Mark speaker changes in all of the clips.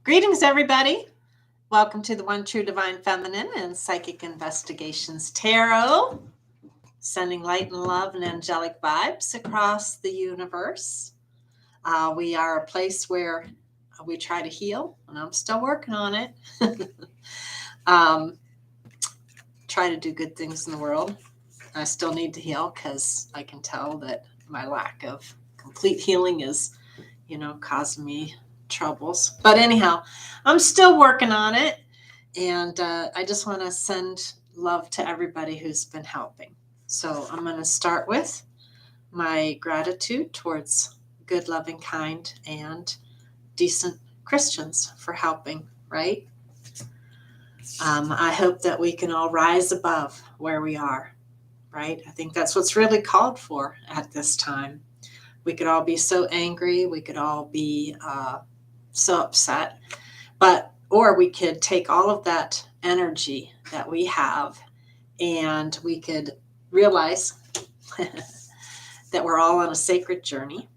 Speaker 1: Greetings, everybody. Welcome to the One True Divine Feminine and Psychic Investigations Tarot, sending light and love and angelic vibes across the universe. We are a place where we try to heal, and I'm still working on it. Try to do good things in the world. I still need to heal because I can tell that my lack of complete healing is, causing me troubles. But anyhow, I'm still working on it. And I just want to send love to everybody who's been helping. So I'm going to start with my gratitude towards good, loving, kind, and decent Christians for helping, right? I hope that we can all rise above where we are, right? I think that's what's really called for at this time. We could all be so angry. We could all be so upset. Or we could take all of that energy that we have and we could realize that we're all on a sacred journey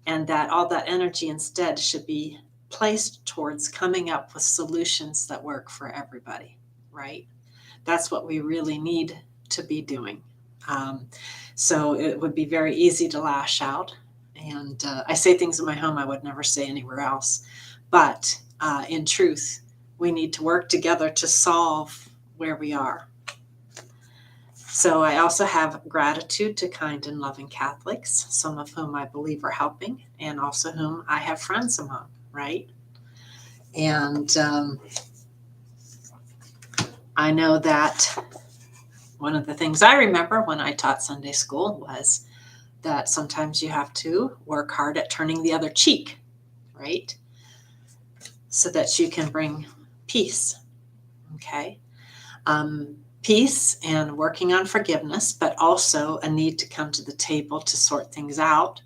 Speaker 1: and that all that energy instead should be placed towards coming up with solutions that work for everybody, right? That's what we really need to be doing. So it would be very easy to lash out. And I say things in my home I would never say anywhere else. But in truth, we need to work together to solve where we are. So I also have gratitude to kind and loving Catholics, some of whom I believe are helping, and also whom I have friends among, right? And I know that one of the things I remember when I taught Sunday school was that sometimes you have to work hard at turning the other cheek, right? So that you can bring peace, okay? Peace and working on forgiveness, but also a need to come to the table to sort things out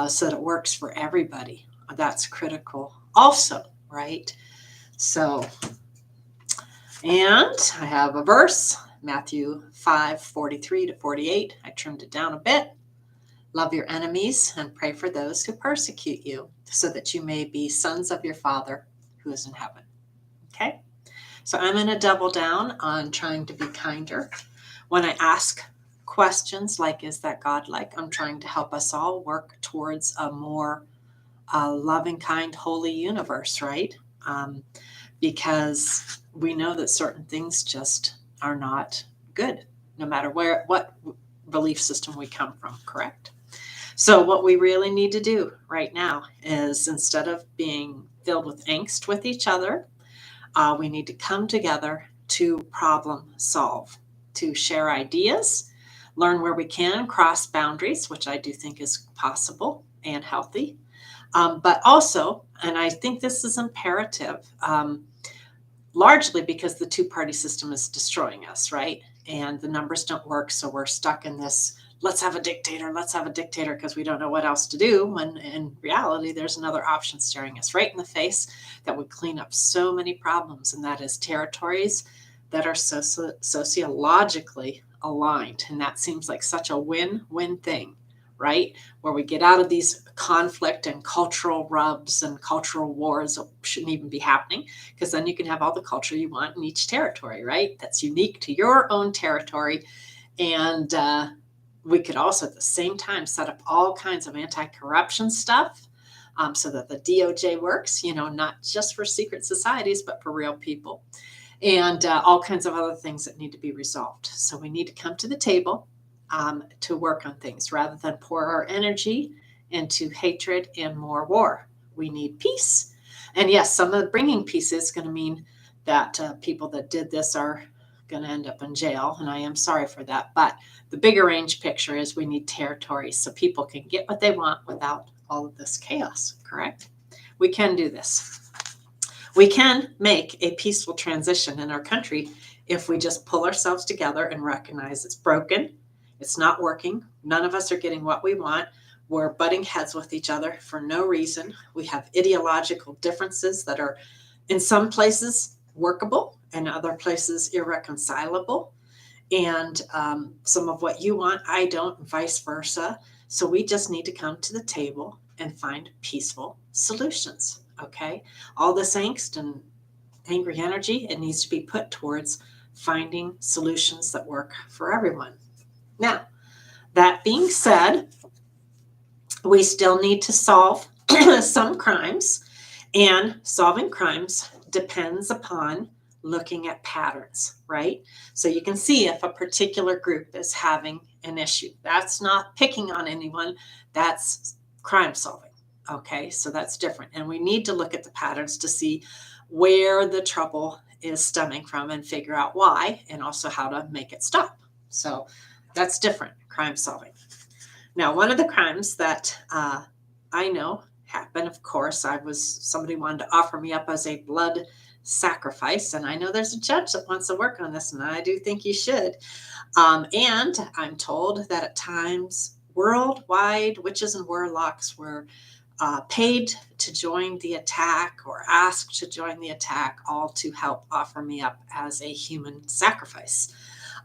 Speaker 1: so that it works for everybody. That's critical also, right? So, and I have a verse, Matthew 5:43-48. I trimmed it down a bit. Love your enemies and pray for those who persecute you, so that you may be sons of your Father who is in heaven. Okay? So I'm going to double down on trying to be kinder. When I ask questions like, is that God-like? I'm trying to help us all work towards a more loving, kind, holy universe, right? Because we know that certain things just are not good, no matter what belief system we come from, correct? So what we really need to do right now is, instead of being filled with angst with each other, we need to come together to problem solve, to share ideas, learn where we can, cross boundaries, which I do think is possible and healthy. But also, and I think this is imperative, largely because the two-party system is destroying us, right? And the numbers don't work, so we're stuck in this, let's have a dictator, because we don't know what else to do, when in reality, there's another option staring us right in the face that would clean up so many problems, and that is territories that are sociologically aligned. And that seems like such a win-win thing, right? Where we get out of these conflict and cultural rubs and cultural wars that shouldn't even be happening, because then you can have all the culture you want in each territory, right? That's unique to your own territory. And we could also at the same time set up all kinds of anti-corruption stuff so that the DOJ works, not just for secret societies, but for real people. And all kinds of other things that need to be resolved. So we need to come to the table to work on things rather than pour our energy into hatred and more war. We need peace. And yes, some of bringing peace is going to mean that people that did this are going to end up in jail. And I am sorry for that. But the bigger range picture is we need territories so people can get what they want without all of this chaos, correct? We can do this. We can make a peaceful transition in our country if we just pull ourselves together and recognize it's broken. It's not working. None of us are getting what we want. We're butting heads with each other for no reason. We have ideological differences that are in some places workable and other places irreconcilable. And some of what you want, I don't, and vice versa. So we just need to come to the table and find peaceful solutions. Okay. All this angst and angry energy, it needs to be put towards finding solutions that work for everyone. Now, that being said, we still need to solve some crimes, and solving crimes depends upon looking at patterns, right? So you can see if a particular group is having an issue. That's not picking on anyone, that's crime solving. Okay, so that's different. And we need to look at the patterns to see where the trouble is stemming from and figure out why, and also how to make it stop. So that's different, crime solving. Now, one of the crimes that I know happened, of course, somebody wanted to offer me up as a blood sacrifice, and I know there's a judge that wants to work on this, and I do think you should. And I'm told that at times worldwide witches and warlocks were paid to join the attack or asked to join the attack, all to help offer me up as a human sacrifice.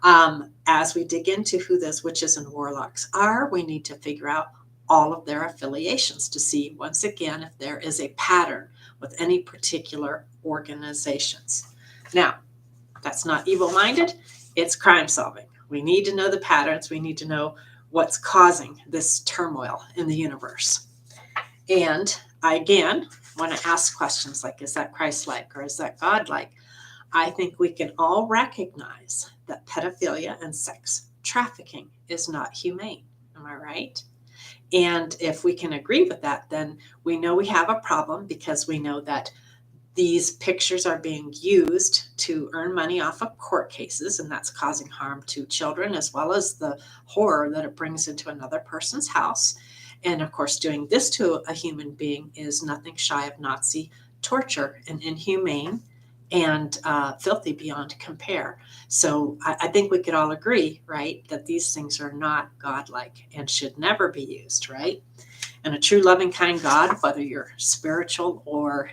Speaker 1: As we dig into who those witches and warlocks are, we need to figure out all of their affiliations to see, once again, if there is a pattern with any particular organizations. Now, that's not evil-minded, it's crime solving. We need to know the patterns. We need to know what's causing this turmoil in the universe. And I, again, want to ask questions like, is that Christ-like or is that God-like? I think we can all recognize that pedophilia and sex trafficking is not humane. Am I right? And if we can agree with that, then we know we have a problem, because we know that these pictures are being used to earn money off of court cases, and that's causing harm to children, as well as the horror that it brings into another person's house. And of course, doing this to a human being is nothing shy of Nazi torture and inhumane and filthy beyond compare. So I think we could all agree, right, that these things are not godlike and should never be used, right? And a true loving kind God, whether you're spiritual or,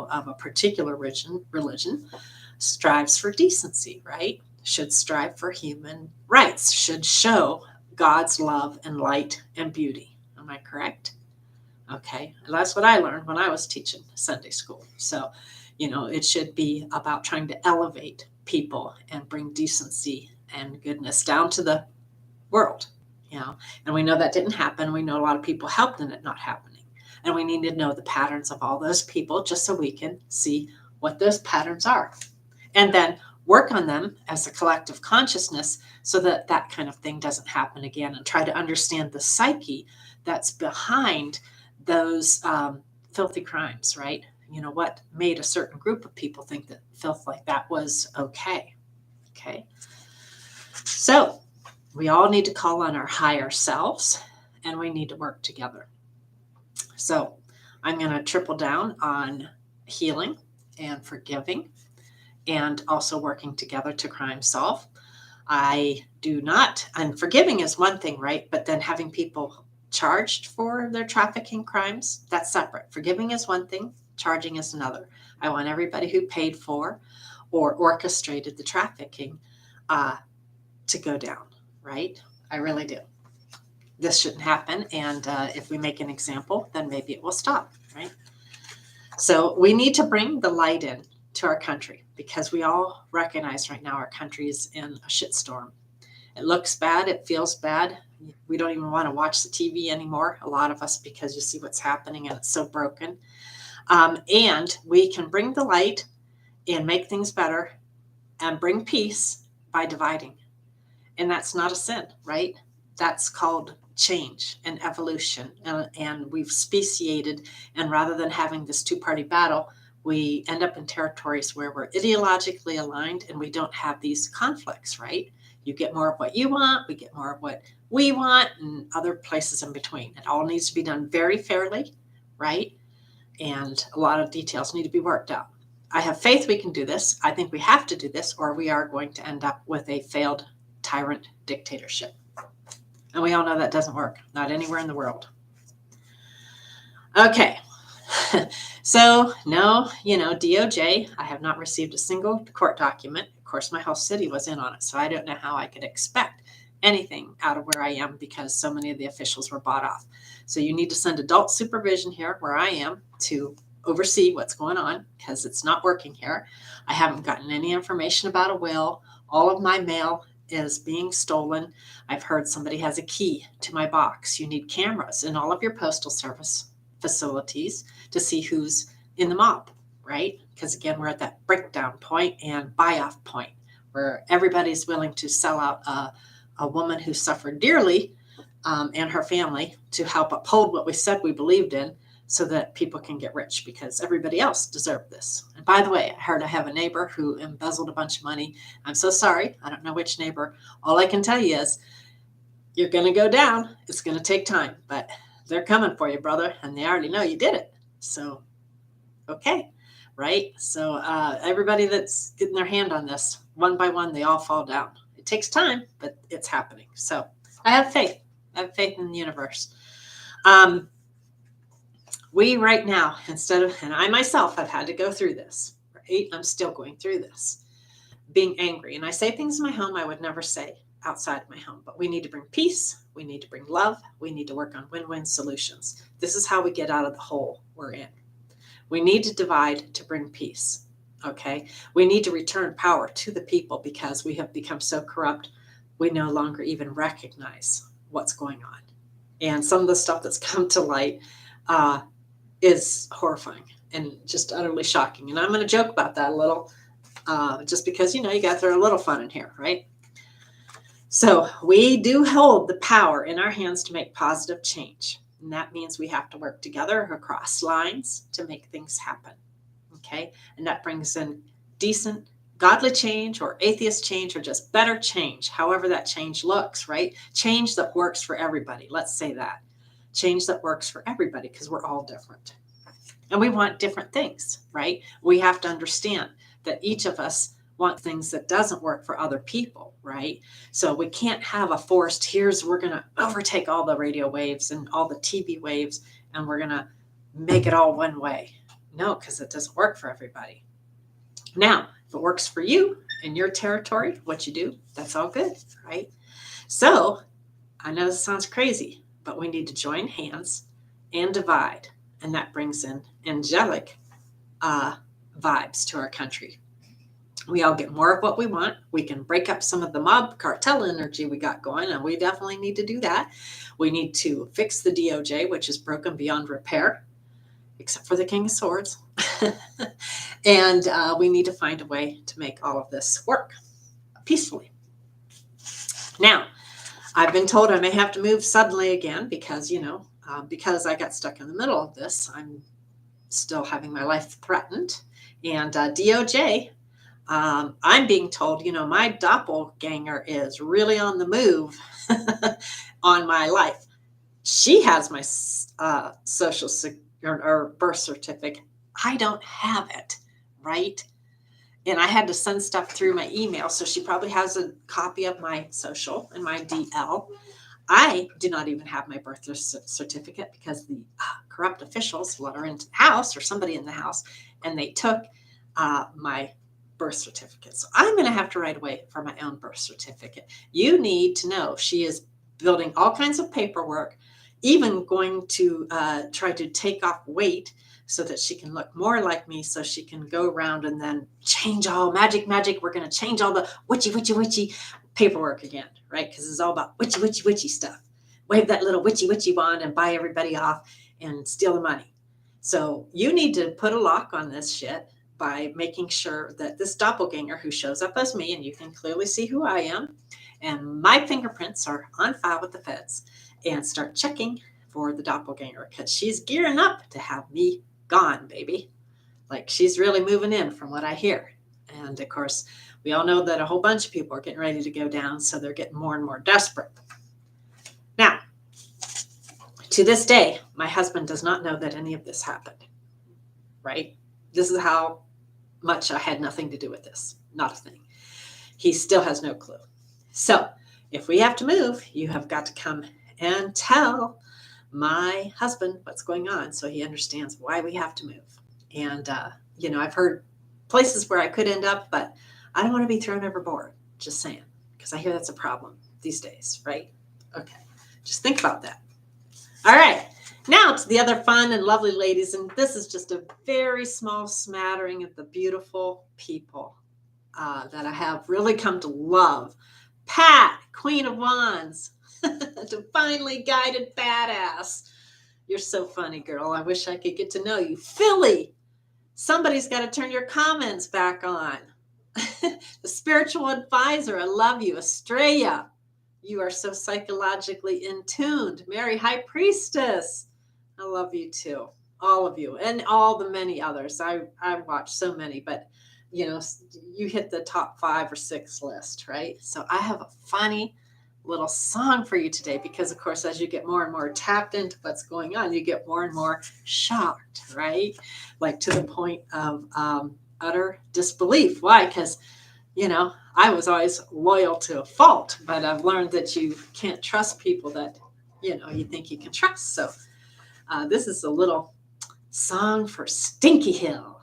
Speaker 1: of a particular religion, strives for decency, right? Should strive for human rights, should show God's love and light and beauty. Am I correct? Okay, and that's what I learned when I was teaching Sunday school. So, it should be about trying to elevate people and bring decency and goodness down to the world, and we know that didn't happen. We know a lot of people helped in it not happening. And we need to know the patterns of all those people just so we can see what those patterns are. And then work on them as a collective consciousness so that that kind of thing doesn't happen again, and try to understand the psyche that's behind those filthy crimes, right? What made a certain group of people think that filth like that was okay. Okay. So we all need to call on our higher selves, and we need to work together. So I'm going to triple down on healing and forgiving, and also working together to crime solve. I do not, and forgiving is one thing, right? But then having people charged for their trafficking crimes, that's separate. Forgiving is one thing, charging is another. I want everybody who paid for or orchestrated the trafficking to go down, right? I really do. This shouldn't happen. And if we make an example, then maybe it will stop, right? So we need to bring the light in to our country, because we all recognize right now our country is in a shitstorm. It looks bad. It feels bad. We don't even want to watch the TV anymore, a lot of us, because you see what's happening and it's so broken. And we can bring the light and make things better and bring peace by dividing. And that's not a sin, right? That's called change and evolution. And we've speciated. And rather than having this two-party battle, we end up in territories where we're ideologically aligned and we don't have these conflicts, right? You get more of what you want, we get more of what we want, and other places in between. It all needs to be done very fairly, right? And a lot of details need to be worked out. I have faith we can do this. I think we have to do this, or we are going to end up with a failed tyrant dictatorship. And we all know that doesn't work, not anywhere in the world. Okay. So, no, DOJ, I have not received a single court document. Of course, my whole city was in on it, so I don't know how I could expect anything out of where I am, because so many of the officials were bought off. So you need to send adult supervision here where I am to oversee what's going on because it's not working here. I haven't gotten any information about a will. All of my mail is being stolen. I've heard somebody has a key to my box. You need cameras in all of your postal service facilities to see who's in the mob, right? Because again, we're at that breakdown point and buy-off point where everybody's willing to sell out a woman who suffered dearly and her family to help uphold what we said we believed in so that people can get rich because everybody else deserved this. And by the way, I heard I have a neighbor who embezzled a bunch of money. I'm so sorry. I don't know which neighbor. All I can tell you is you're going to go down. It's going to take time, but they're coming for you, brother. And they already know you did it. So, okay. Right. So everybody that's getting their hand on this, one by one, they all fall down. It takes time, but it's happening. So I have faith. I have faith in the universe. We right now, and I myself have had to go through this, right? I'm still going through this, being angry. And I say things in my home I would never say outside my home, but we need to bring peace. We need to bring love. We need to work on win-win solutions. This is how we get out of the hole we're in. We need to divide to bring peace, okay? We need to return power to the people because we have become so corrupt, we no longer even recognize what's going on. And some of the stuff that's come to light is horrifying and just utterly shocking. And I'm going to joke about that a little, just because, you got to throw a little fun in here, right? So we do hold the power in our hands to make positive change. And that means we have to work together across lines to make things happen. Okay. And that brings in decent, godly change or atheist change or just better change, however that change looks, right? Change that works for everybody. Let's say that. Change that works for everybody because we're all different. And we want different things, right? We have to understand that each of us want things that doesn't work for other people, right? So we can't have a forced, we're going to overtake all the radio waves and all the TV waves and we're going to make it all one way. No, because it doesn't work for everybody. Now, if it works for you in your territory, what you do, that's all good, right? So I know this sounds crazy, but we need to join hands and divide. And that brings in angelic vibes to our country. We all get more of what we want. We can break up some of the mob cartel energy we got going, and we definitely need to do that. We need to fix the DOJ, which is broken beyond repair, except for the King of Swords. And we need to find a way to make all of this work peacefully. Now, I've been told I may have to move suddenly again because, because I got stuck in the middle of this, I'm still having my life threatened. And DOJ, I'm being told, my doppelganger is really on the move on my life. She has my social or birth certificate. I don't have it, right? And I had to send stuff through my email. So she probably has a copy of my social and my DL. I do not even have my birth certificate because the corrupt officials let her into the house or somebody in the house, and they took my birth certificate. So I'm going to have to write away for my own birth certificate. You need to know she is building all kinds of paperwork, even going to try to take off weight so that she can look more like me, so she can go around and then change all magic. We're going to change all the witchy paperwork again, right? Because it's all about witchy stuff. Wave that little witchy wand and buy everybody off and steal the money. So you need to put a lock on this shit by making sure that this doppelganger who shows up as me, and you can clearly see who I am, and my fingerprints are on file with the feds, and start checking for the doppelganger because she's gearing up to have me gone, baby. Like she's really moving in from what I hear. And of course, we all know that a whole bunch of people are getting ready to go down, so they're getting more and more desperate. Now, to this day, my husband does not know that any of this happened, right? This is how much I had nothing to do with this. Not a thing. He still has no clue. So if we have to move, you have got to come and tell my husband what's going on so he understands why we have to move. And, I've heard places where I could end up, but I don't want to be thrown overboard. Just saying, because I hear that's a problem these days, right? Okay. Just think about that. All right. Now to the other fun and lovely ladies, and this is just a very small smattering of the beautiful people that I have really come to love. Pat, Queen of Wands, divinely guided badass. You're so funny, girl. I wish I could get to know you. Philly, somebody's got to turn your comments back on. The spiritual advisor, I love you. Estrella, you are so psychologically in tuned. Mary, High Priestess, I love you too. All of you and all the many others. I've watched so many, but you hit the top 5 or 6 list, right? So I have a funny little song for you today because, of course, as you get more and more tapped into what's going on, you get more and more shocked, right? Like to the point of utter disbelief. Why? Because, I was always loyal to a fault, but I've learned that you can't trust people that, you think you can trust. So this is a little song for Stinky Hill.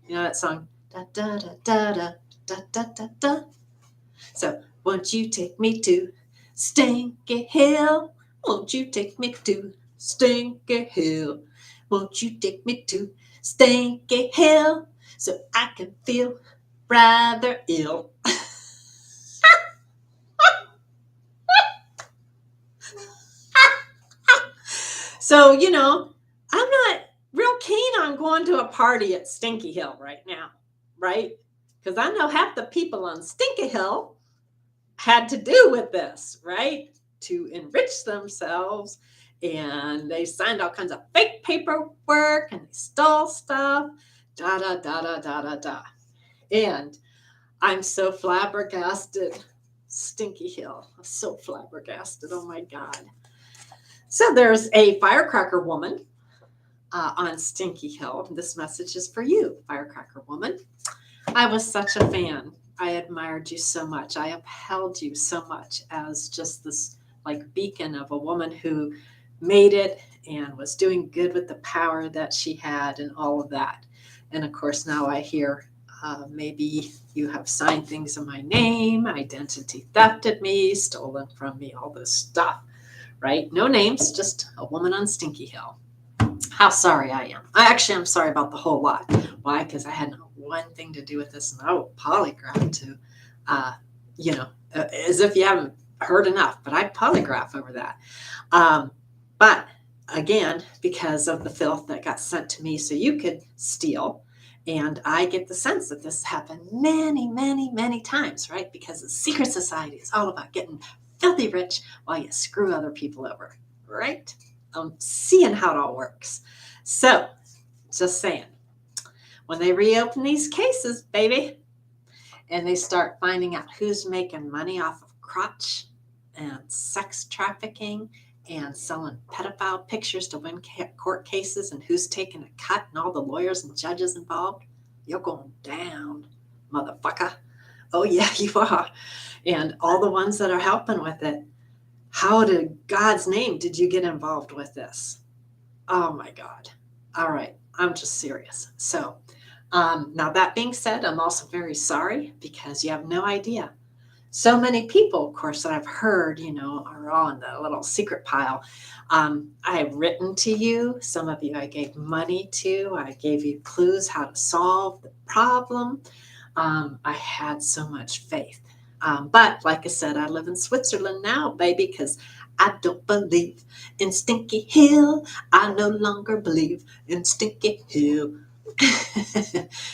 Speaker 1: You know that song? Da da da da da da da da da. So, won't you take me to Stinky Hill? Won't you take me to Stinky Hill? Won't you take me to Stinky Hill so I can feel rather ill? So, I'm not real keen on going to a party at Stinky Hill right now, right? Because I know half the people on Stinky Hill had to do with this, right? To enrich themselves. And they signed all kinds of fake paperwork and they stole stuff. Da da da da da da da. And I'm so flabbergasted. Stinky Hill. I'm so flabbergasted. Oh my God. So there's a firecracker woman on Stinky Hill. This message is for you, firecracker woman. I was such a fan. I admired you so much. I upheld you so much as just this like beacon of a woman who made it and was doing good with the power that she had and all of that. And of course, now I hear maybe you have signed things in my name, identity thefted me, stolen from me, all this stuff, right? No names, just a woman on Stinky Hill. How sorry I am. I'm sorry about the whole lot. Why? Because I had one thing to do with this, and I will polygraph to, as if you haven't heard enough, but I polygraph over that. But again, because of the filth that got sent to me so you could steal, and I get the sense that this happened many, many, many times, right? Because the secret society is all about getting filthy rich while you screw other people over, right? I'm seeing how it all works. So, just saying, when they reopen these cases, baby, and they start finding out who's making money off of crotch and sex trafficking and selling pedophile pictures to win court cases and who's taking a cut and all the lawyers and judges involved, you're going down, motherfucker. Oh, yeah, you are. And all the ones that are helping with it, how in God's name did you get involved with this? Oh, my God. All right. I'm just serious. So now that being said, I'm also very sorry because you have no idea. So many people, of course, that I've heard, are on the little secret pile. I have written to you. Some of you I gave money to. I gave you clues how to solve the problem. I had so much faith. But like I said, I live in Switzerland now, baby, because I don't believe in Stinky Hill. I no longer believe in Stinky Hill.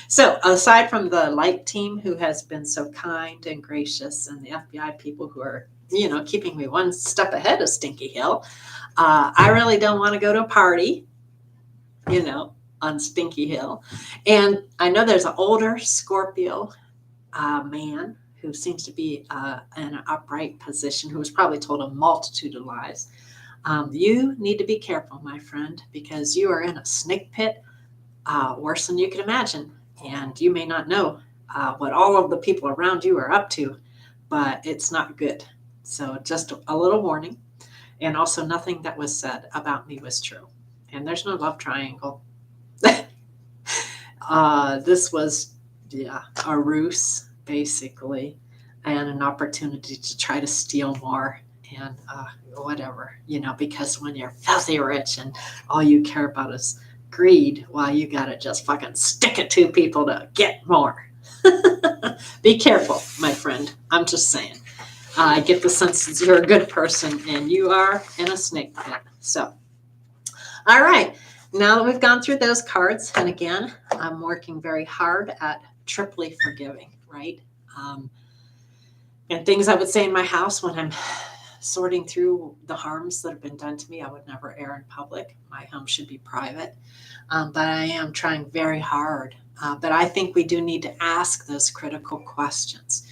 Speaker 1: So aside from the light team who has been so kind and gracious and the FBI people who are, keeping me one step ahead of Stinky Hill, I really don't want to go to a party, on Stinky Hill. And I know there's an older Scorpio man who seems to be in an upright position, who was probably told a multitude of lies. You need to be careful, my friend, because you are in a snake pit worse than you can imagine. And you may not know what all of the people around you are up to, but it's not good. So just a little warning. And also nothing that was said about me was true. And there's no love triangle. This was, a ruse, basically, and an opportunity to try to steal more and whatever, because when you're filthy rich and all you care about is greed, well, you got to just fucking stick it to people to get more. Be careful, my friend. I'm just saying. I get the sense that you're a good person and you are in a snake pit. So, all right. Now that we've gone through those cards, and again, I'm working very hard at triply forgiving, right? And things I would say in my house when I'm sorting through the harms that have been done to me, I would never air in public. My home should be private. But I am trying very hard. But I think we do need to ask those critical questions.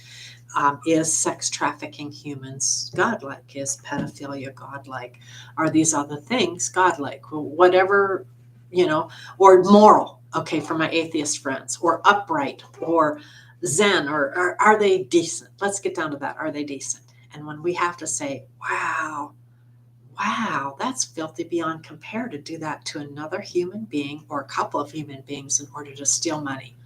Speaker 1: Is sex trafficking humans godlike? Is pedophilia godlike? Are these other things godlike? Well, whatever, or moral, okay, for my atheist friends, or upright, or Zen, or are they decent? Let's get down to that. Are they decent? And when we have to say, wow, that's filthy beyond compare to do that to another human being or a couple of human beings in order to steal money.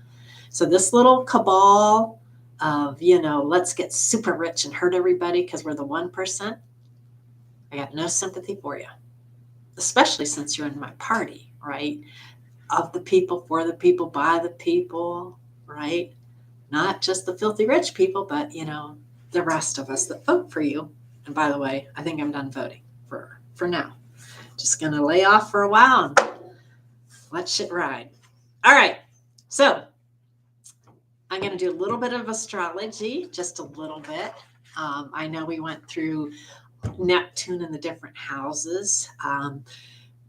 Speaker 1: So this little cabal of, let's get super rich and hurt everybody because we're the 1%, I got no sympathy for you, especially since you're in my party, right? Of the people, for the people, by the people, right? Not just the filthy rich people, but, the rest of us that vote for you. And by the way, I think I'm done voting for now. Just going to lay off for a while and let shit ride. All right. So I'm going to do a little bit of astrology, just a little bit. I know we went through Neptune and the different houses.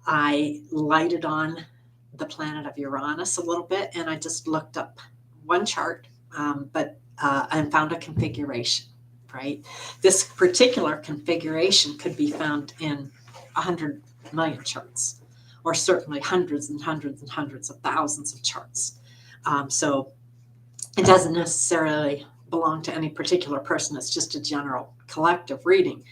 Speaker 1: I lighted on the planet of Uranus a little bit, and I just looked up one chart, and found a configuration, right? This particular configuration could be found in 100 million charts, or certainly hundreds and hundreds and hundreds of thousands of charts. So it doesn't necessarily belong to any particular person. It's just a general collective reading.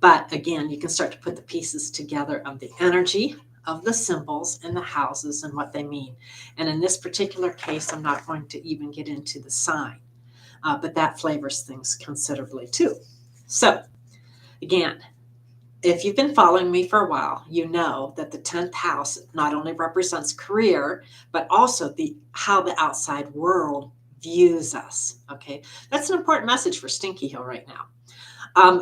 Speaker 1: But again, you can start to put the pieces together of the energy of the symbols and the houses and what they mean. And in this particular case, I'm not going to even get into the sign, but that flavors things considerably too. So again, if you've been following me for a while, you know that the 10th house not only represents career, but also how the outside world views us. Okay, that's an important message for Stinky Hill right now.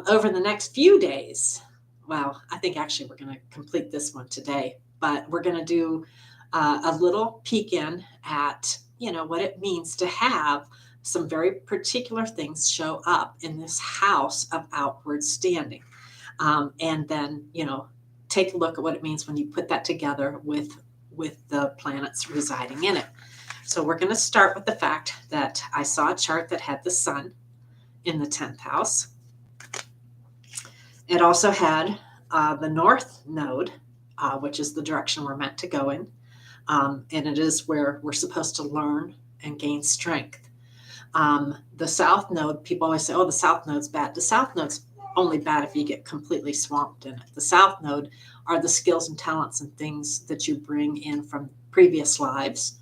Speaker 1: Over the next few days, well, I think actually we're going to complete this one today, but we're going to do a little peek in at, what it means to have some very particular things show up in this house of outward standing. And then, take a look at what it means when you put that together with the planets residing in it. So we're going to start with the fact that I saw a chart that had the sun in the 10th house. It also had the north node, which is the direction we're meant to go in. And it is where we're supposed to learn and gain strength. The south node, people always say, oh, the south node's bad. The south node's only bad if you get completely swamped in it. The south node are the skills and talents and things that you bring in from previous lives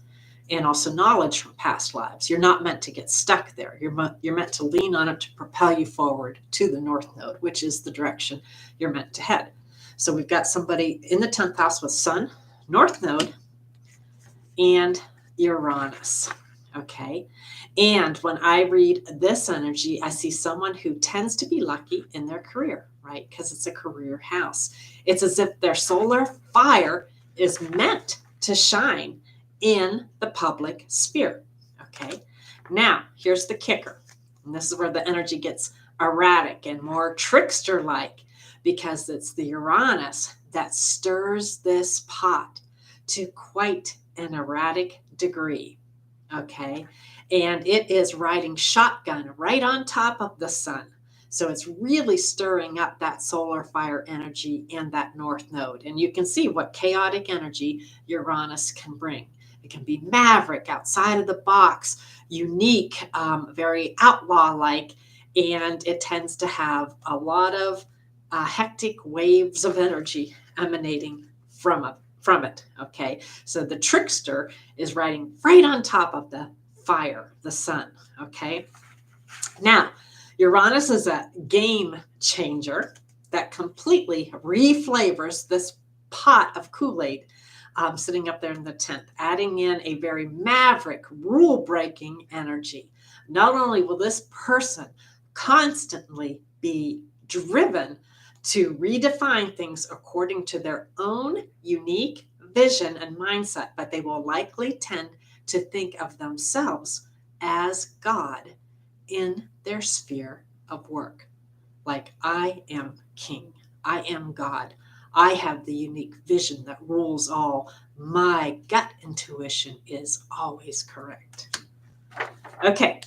Speaker 1: and also knowledge from past lives. You're not meant to get stuck there. You're meant to lean on it to propel you forward to the north node, which is the direction you're meant to head. So we've got somebody in the 10th house with sun, north node, and Uranus. Okay. And when I read this energy, I see someone who tends to be lucky in their career, right? Because it's a career house. It's as if their solar fire is meant to shine in the public sphere. Okay. Now, here's the kicker. And this is where the energy gets erratic and more trickster-like, because it's the Uranus that stirs this pot to quite an erratic degree. Okay. And it is riding shotgun right on top of the sun. So it's really stirring up that solar fire energy and that north node. And you can see what chaotic energy Uranus can bring. It can be maverick, outside of the box, unique, very outlaw-like, and it tends to have a lot of hectic waves of energy emanating from it. Okay, so the trickster is riding right on top of the fire, the sun. Okay, now Uranus is a game changer. that completely reflavors this pot of Kool-Aid sitting up there in the 10th, adding in a very maverick, rule-breaking energy. Not only will this person constantly be driven to redefine things according to their own unique vision and mindset, but they will likely tend to think of themselves as God in their sphere of work. Like, I am king, I am God, I have the unique vision that rules all. My gut intuition is always correct. Okay.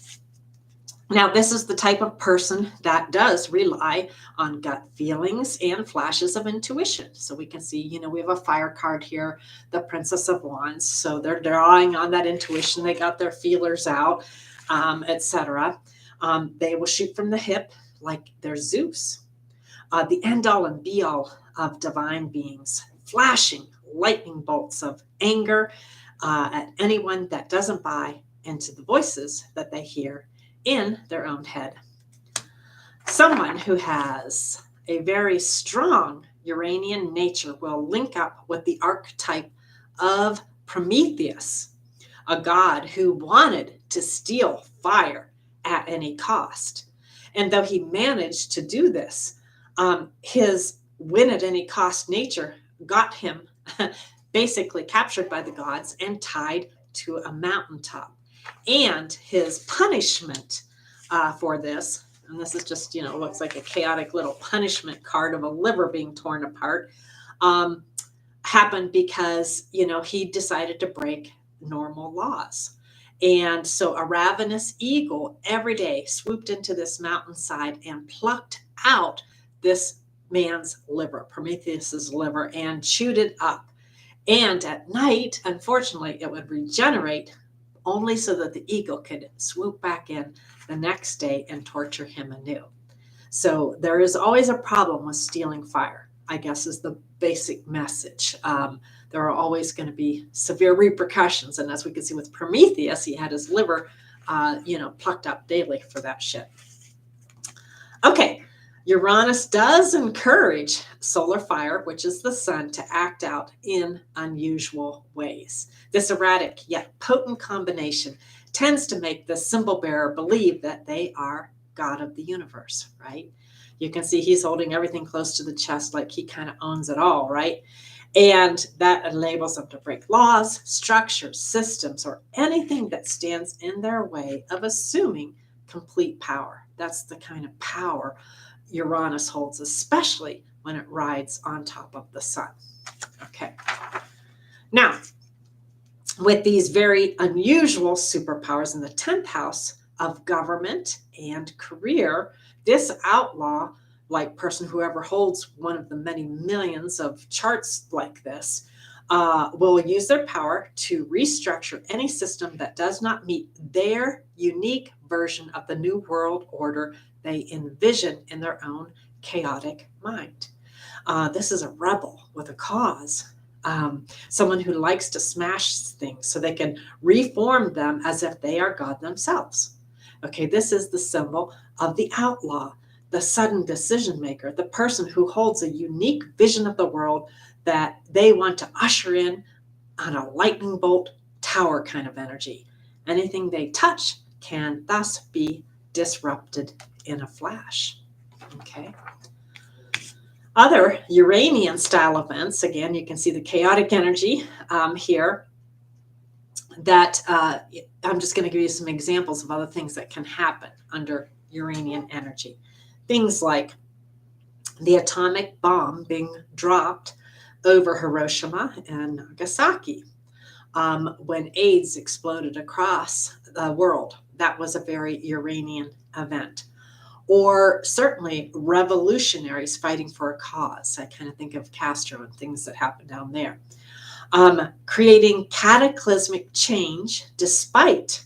Speaker 1: Now, this is the type of person that does rely on gut feelings and flashes of intuition. So we can see, we have a fire card here, the Princess of Wands. So they're drawing on that intuition. They got their feelers out, etc. They will shoot from the hip like they're Zeus, the end all and be all of divine beings, flashing lightning bolts of anger at anyone that doesn't buy into the voices that they hear in their own head. Someone who has a very strong Uranian nature will link up with the archetype of Prometheus, a god who wanted to steal fire at any cost. And though he managed to do this, his win at any cost nature got him basically captured by the gods and tied to a mountaintop. And his punishment for this, and this is just, looks like a chaotic little punishment card of a liver being torn apart, happened because, he decided to break normal laws. And so a ravenous eagle every day swooped into this mountainside and plucked out this man's liver, Prometheus's liver, and chewed it up. And at night, unfortunately, it would regenerate only so that the eagle could swoop back in the next day and torture him anew. So there is always a problem with stealing fire, I guess, is the basic message. There are always going to be severe repercussions. And as we can see with Prometheus, he had his liver, plucked up daily for that shit. Okay. Uranus does encourage solar fire, which is the sun, to act out in unusual ways. This erratic yet potent combination tends to make the symbol bearer believe that they are God of the universe, right? You can see he's holding everything close to the chest like he kind of owns it all, right? And that enables them to break laws, structures, systems, or anything that stands in their way of assuming complete power. That's the kind of power Uranus holds, especially when it rides on top of the sun. Okay. Now, with these very unusual superpowers in the 10th house of government and career, this outlaw, like person, whoever holds one of the many millions of charts like this, will use their power to restructure any system that does not meet their unique version of the new world order they envision in their own chaotic mind. This is a rebel with a cause, someone who likes to smash things so they can reform them as if they are God themselves. Okay, this is the symbol of the outlaw, the sudden decision maker, the person who holds a unique vision of the world that they want to usher in on a lightning bolt tower kind of energy. Anything they touch can thus be disrupted in a flash. Okay. Other Uranian style events, again, you can see the chaotic energy here, that I'm just going to give you some examples of other things that can happen under Uranian energy. Things like the atomic bomb being dropped over Hiroshima and Nagasaki. When AIDS exploded across the world, that was a very Uranian event. Or certainly revolutionaries fighting for a cause. I kind of think of Castro and things that happened down there. Creating cataclysmic change despite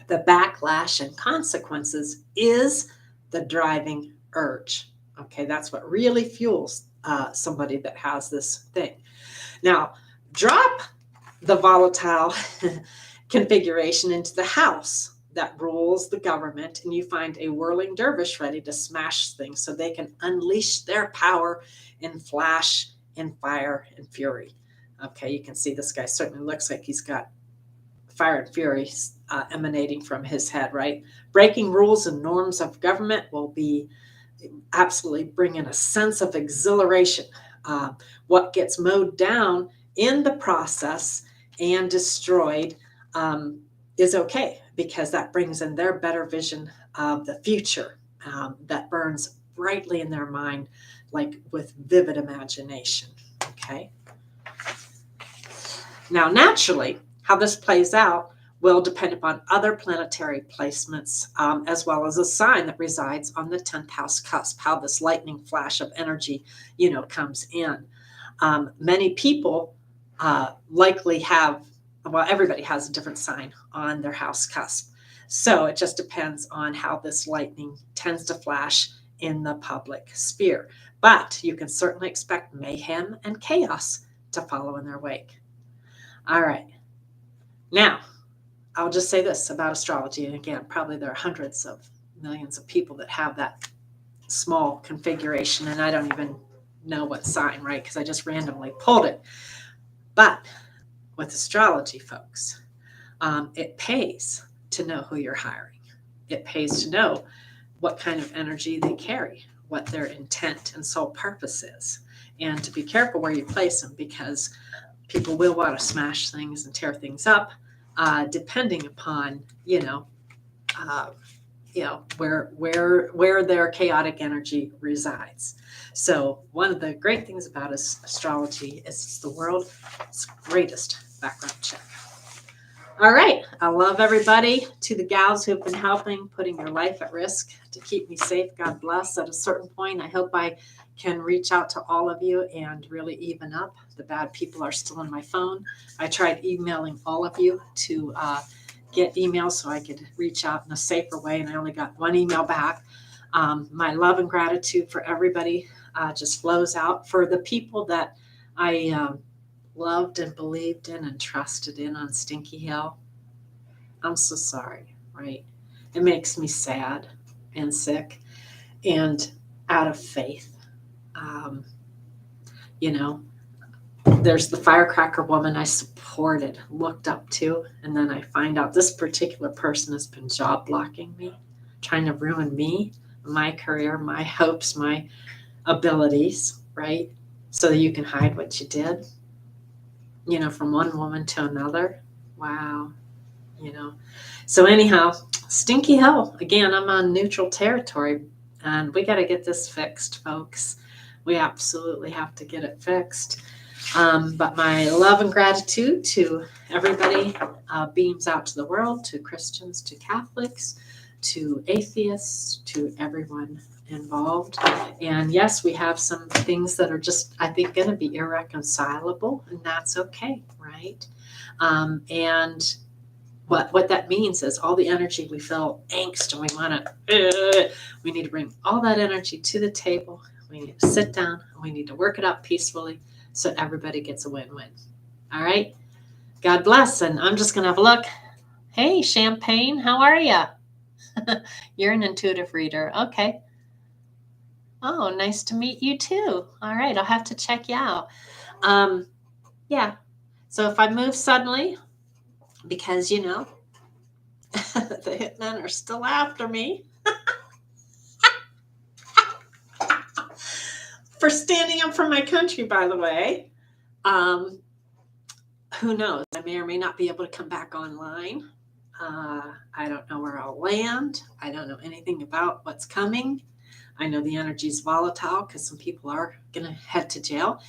Speaker 1: the backlash and consequences is the driving urge. Okay, that's what really fuels somebody that has this thing. Now, drop the volatile configuration into the house that rules the government, and you find a whirling dervish ready to smash things so they can unleash their power in flash and fire and fury. Okay, you can see this guy certainly looks like he's got fire and fury emanating from his head, right? Breaking rules and norms of government will be absolutely bringing a sense of exhilaration. What gets mowed down in the process and destroyed is okay, because that brings in their better vision of the future that burns brightly in their mind, like with vivid imagination. Okay. Now, naturally, how this plays out will depend upon other planetary placements, as well as a sign that resides on the 10th house cusp, how this lightning flash of energy, comes in. Many people likely have, well, everybody has a different sign on their house cusp. So it just depends on how this lightning tends to flash in the public sphere. But you can certainly expect mayhem and chaos to follow in their wake. All right. Now, I'll just say this about astrology. And again, probably there are hundreds of millions of people that have that small configuration. And I don't even know what sign, right? Because I just randomly pulled it. But with astrology, folks, it pays to know who you're hiring. It pays to know what kind of energy they carry, what their intent and sole purpose is, and to be careful where you place them, because people will want to smash things and tear things up, depending upon where their chaotic energy resides. So one of the great things about astrology is it's the world's greatest background check. All right. I love everybody. To the gals who have been helping, putting your life at risk to keep me safe, God bless. At a certain point, I hope I can reach out to all of you and really even up. The bad people are still on my phone. I tried emailing all of you to get emails so I could reach out in a safer way, and I only got one email back. My love and gratitude for everybody just flows out. For the people that I loved and believed in and trusted in on Stinky Hill, I'm so sorry, right? It makes me sad and sick and out of faith. There's the firecracker woman I supported, looked up to, and then I find out this particular person has been job blocking me, trying to ruin me, my career, my hopes, my abilities, right? So that you can hide what you did, from one woman to another. Wow. So anyhow, Stinky Hill. Again, I'm on neutral territory, and we got to get this fixed, folks. We absolutely have to get it fixed. But my love and gratitude to everybody beams out to the world, to Christians, to Catholics, to atheists, to everyone involved. And yes, we have some things that are just, I think, going to be irreconcilable, and that's okay, right? And what that means is all the energy we feel angst and we want to, we need to bring all that energy to the table. We need to sit down and we need to work it out peacefully so everybody gets a win-win. All right. God bless. And I'm just going to have a look. Hey, Champagne, how are you? You're an intuitive reader. Okay. Oh, nice to meet you too. All right. I'll have to check you out. Yeah. So if I move suddenly, because, the hitmen are still after me for standing up for my country, by the way. Who knows? I may or may not be able to come back online. I don't know where I'll land. I don't know anything about what's coming. I know the energy is volatile because some people are going to head to jail.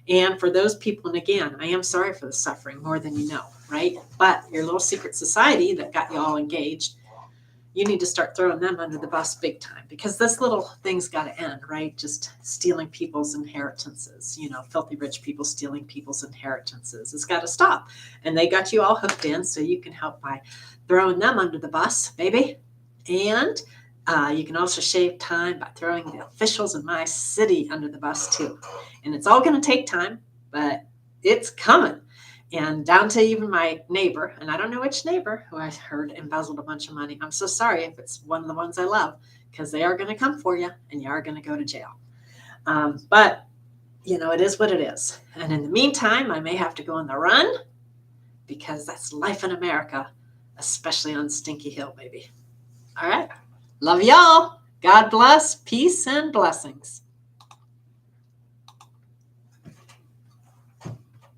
Speaker 1: And for those people, and again, I am sorry for the suffering more than you know, right? But your little secret society that got you all engaged, you need to start throwing them under the bus big time, because this little thing's got to end, right? Just stealing people's inheritances, filthy rich people stealing people's inheritances. It's got to stop. And they got you all hooked in, so you can help by throwing them under the bus, baby. And you can also shave time by throwing the officials in my city under the bus too. And it's all going to take time, but it's coming. and down to even my neighbor, and I don't know which neighbor who I heard embezzled a bunch of money. I'm so sorry if it's one of the ones I love, because they are going to come for you and you are going to go to jail. But, it is what it is. And in the meantime, I may have to go on the run, because that's life in America, especially on Stinky Hill, baby. All right. Love y'all. God bless. Peace and blessings.